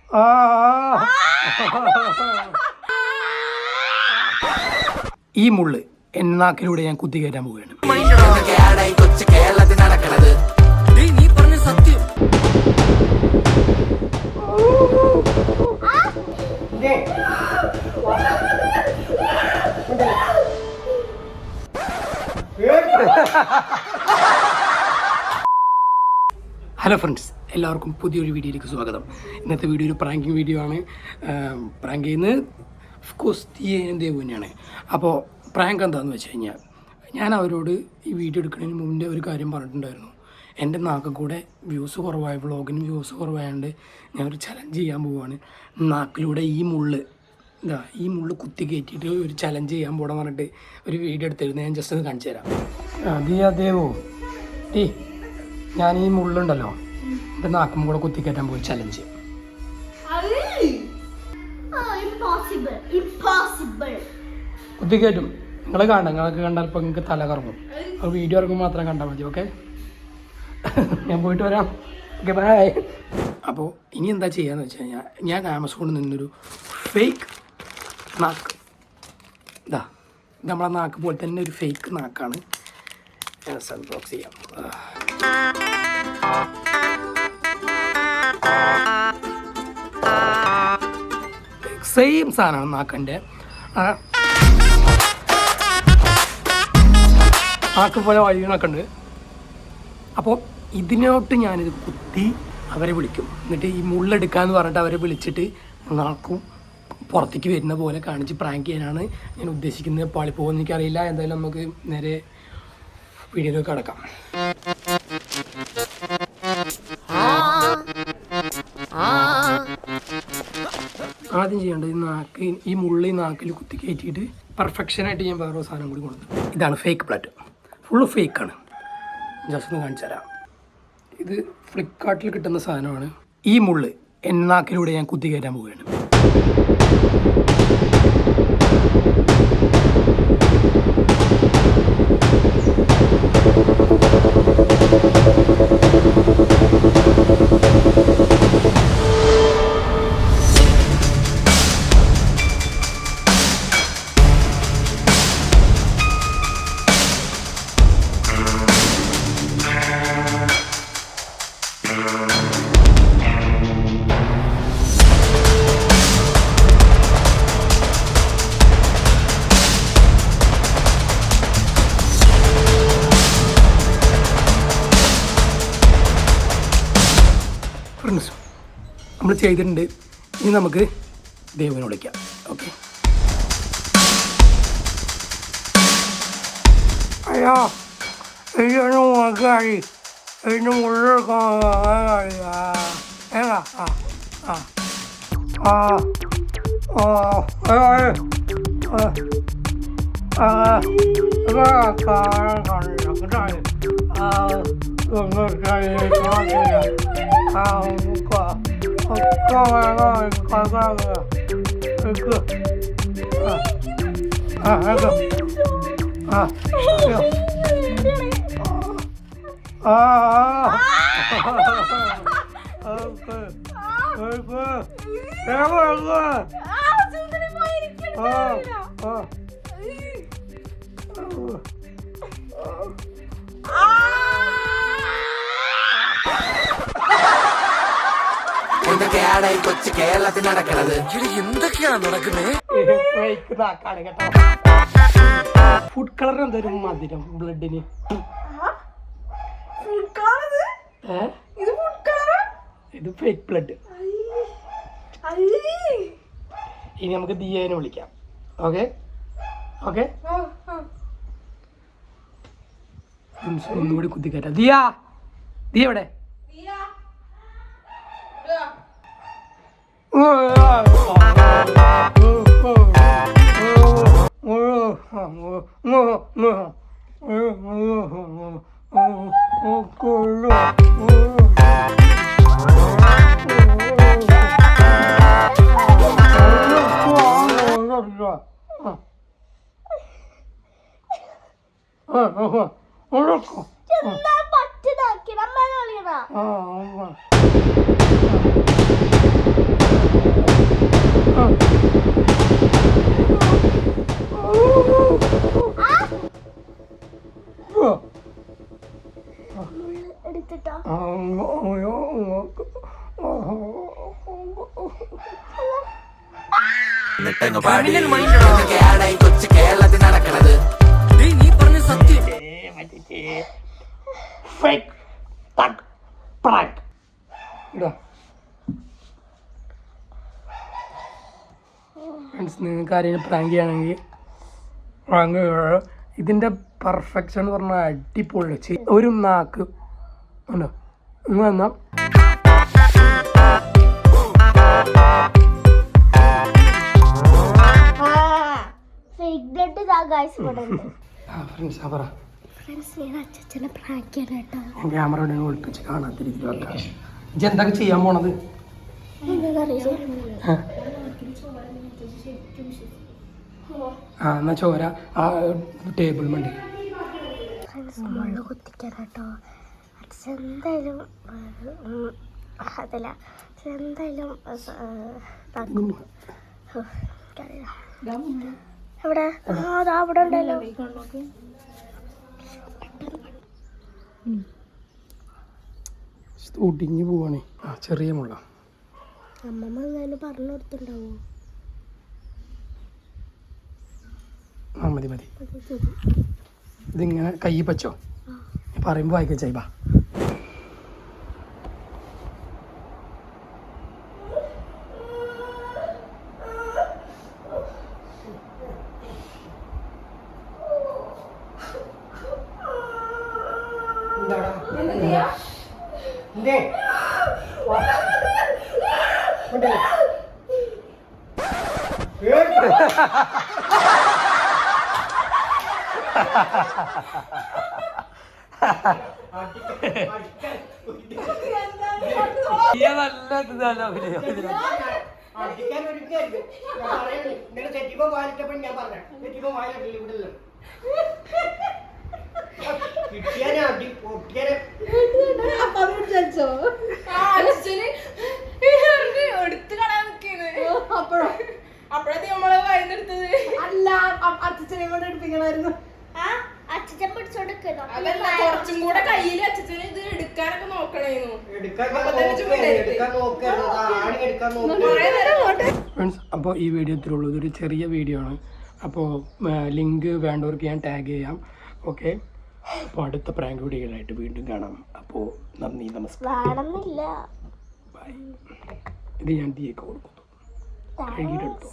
ഈ മുള്ള് എന്നാക്കിലൂടെ ഞാൻ കുത്തി കയറ്റാൻ പോവുകയാണ്. സത്യം ഹലോ ഫ്രണ്ട്സ്, എല്ലാവർക്കും പുതിയൊരു വീഡിയോയിലേക്ക് സ്വാഗതം. ഇന്നത്തെ വീഡിയോ ഒരു പ്രാങ്കിങ് വീഡിയോ ആണ്. പ്രാങ്ക് ചെയ്യുന്നത് ഓഫ്കോഴ്സ് ദേവു തന്നെയാണ്. അപ്പോൾ പ്രാങ്ക് എന്താണെന്ന് വെച്ച് കഴിഞ്ഞാൽ, ഞാൻ അവരോട് ഈ വീഡിയോ എടുക്കുന്നതിന് മുന്നേ ഒരു കാര്യം പറഞ്ഞിട്ടുണ്ടായിരുന്നു. എൻ്റെ നാക്കിൽ കൂടെ വ്യൂസ് കുറവായ വ്ളോഗിന് വ്യൂസ് കുറവായതുകൊണ്ട് ഞാൻ ഒരു ചലഞ്ച് ചെയ്യാൻ പോവുകയാണ്. നാക്കിലൂടെ ഈ മുള്ള് കുത്തി കയറ്റിയിട്ട് ഒരു ചലഞ്ച് ചെയ്യാൻ പോകണം പറഞ്ഞിട്ട് ഒരു വീഡിയോ എടുത്തിരുന്നു. ഞാൻ ജസ്റ്റ് ഒന്ന് കാണിച്ചു തരാം. ദേവു ഞാൻ ഈ മുള്ളുണ്ടല്ലോ എൻ്റെ നാക്കും കൂടെ കുത്തി കയറ്റാൻ പോയി ചലഞ്ച്. കുത്തി കയറ്റും. നിങ്ങൾ കാണാം, നിങ്ങൾക്ക് കണ്ടാൽ ഇപ്പോൾ നിങ്ങൾക്ക് തല കറങ്ങും. അപ്പോൾ വീഡിയോ ഇറങ്ങുമ്പോൾ മാത്രം കണ്ടാൽ മതി. ഓക്കെ, ഞാൻ പോയിട്ട് വരാം. Okay, bye. അപ്പോൾ ഇനി എന്താ ചെയ്യാന്ന് വെച്ച് കഴിഞ്ഞാൽ, ഞാൻ ആമസോണിൽ നിന്നൊരു ഫേക്ക് നാക്ക്, ഇത് നമ്മളെ നാക്ക് പോലെ തന്നെ ഒരു ഫേക്ക് നാക്കാണ്. ഞാൻ അൺബോക്സ് ചെയ്യാം. സെയിം സാധനമാണ് നാക്കൻ്റെ. നാക്ക് പോലെ വഴികളൊക്കെ ഉണ്ട്. അപ്പോൾ ഇതിനോട്ട് ഞാനിത് കുത്തി അവരെ വിളിക്കും. എന്നിട്ട് ഈ മുള്ളെടുക്കാമെന്ന് പറഞ്ഞിട്ട് അവരെ വിളിച്ചിട്ട് നാക്കും പുറത്തേക്ക് വരുന്ന പോലെ കാണിച്ച് പ്രാങ്ക് ചെയ്യാനാണ് ഞാൻ ഉദ്ദേശിക്കുന്നത്. പാളിപ്പോകുമെന്ന് എനിക്കറിയില്ല. എന്തായാലും നമുക്ക് നേരെ വീഡിയോയിലേക്ക് കടക്കാം. ആദ്യം ചെയ്യേണ്ടത് ഈ മുള്ളി നാക്കിൽ കുത്തി കയറ്റിയിട്ട് പെർഫെക്ഷനായിട്ട് ഞാൻ വേറൊരു സാധനം കൂടി കൊടുത്തു. ഇതാണ് ഫേക്ക് ബ്ലഡ്, ഫുള്ള് ഫേക്കാണ്. ജസ്റ്റ് ഒന്ന് കാണിച്ചു തരാം. ഇത് ഫ്ലിപ്കാർട്ടിൽ കിട്ടുന്ന സാധനമാണ്. ഈ മുള്ള് എൻ്റെ നാക്കിലൂടെ ഞാൻ കുത്തി കയറ്റാൻ പോവുകയാണ്. നമ്മൾ ചെയ്തിട്ടുണ്ട്. ഇനി നമുക്ക് ദേവനെ വിളിക്കാം. ഓക്കെ, അയ്യോ ഇതിന് മുളകായി, ഇതിന് മുള്ളെടുക്കാൻ കൊച്ചു കേരളത്തിൽ നടക്കണത് എന്തൊക്കെയാണ് നടക്കുന്നത്? ഫുഡ് കളർ എന്തൊരു മധുരം ബ്ലഡിന്. ഇത് ഫേക്ക് ബ്ലഡ്. ഇനി നമുക്ക് ദിയേനെ വിളിക്കാം. ഓക്കെ ഓക്കെ, ഒന്നുകൂടി കുത്തിക്കയറ്റാം. ദിയ എവിടെ? കേരളത്തിൽ നടക്കണത് നീ പറഞ്ഞ സത്യം. ഫ്രണ്ട്സ്, നിങ്ങൾക്ക് ആരെങ്കിലും പ്രാങ്ക് ചെയ്യുകയാണെങ്കിൽ പ്രാങ്ക് ഇതിൻ്റെ പെർഫെക്ഷൻ എന്ന് പറഞ്ഞാൽ അടിപൊളി. ഒരു നാക്ക് ഉണ്ടോ നിങ്ങൾ എന്നാൽ ക്യാമറ ഒളിപ്പിച്ച് കാണാത്തിരിക്കുക. എന്തൊക്കെ ചെയ്യാൻ പോണത്? എന്നാ ചോര ആ ടേബിൾ മണ്ടി കുത്തിക്കാട്ടോ. എന്തായാലും അതല്ല, എന്തായാലും എവിടെ അവിടെ ഉണ്ടല്ലോ. ഒടിഞ്ഞു പോവാണേ. ചെറിയ മുള്ള അമ്മമ്മ എന്തായാലും പറഞ്ഞു കൊടുത്തുണ്ടാവോ? മതി മതി. ഇതിങ്ങനെ കൈ പച്ചോ പറയുമ്പോ വായിക്കച്ചായി. ബാ അപ്പഴേ നമ്മള് വൈകുന്നെടുത്തത് അല്ല, അച്ഛനെ കൊണ്ട് എടുപ്പിക്കണമായിരുന്നു. അച്ഛൻ പിടിച്ചോണ്ടിരിക്കുന്നു. അതല്ല, കുറച്ചും കൂടെ കയ്യിൽ അച്ഛന് ഇത് എടുക്കാനൊക്കെ നോക്കണേന്നു. ഫ്രണ്ട്സ്, അപ്പോൾ ഈ വീഡിയോ ഇത്രയുള്ളൂ. ഇതൊരു ചെറിയ വീഡിയോ ആണ്. അപ്പോൾ ലിങ്ക് വേണ്ടവർക്ക് ഞാൻ ടാഗ് ചെയ്യാം. ഓക്കെ, അപ്പോൾ അടുത്ത പ്രാങ്ക് വീഡിയോകളായിട്ട് വീണ്ടും കാണാം. അപ്പോൾ നന്ദി, നമസ്കാരം, ബൈ. ഇത് ഞാൻ തീയൊക്കെ കൊടുക്കുന്നു, കഴുകിയിട്ടെടുത്തു.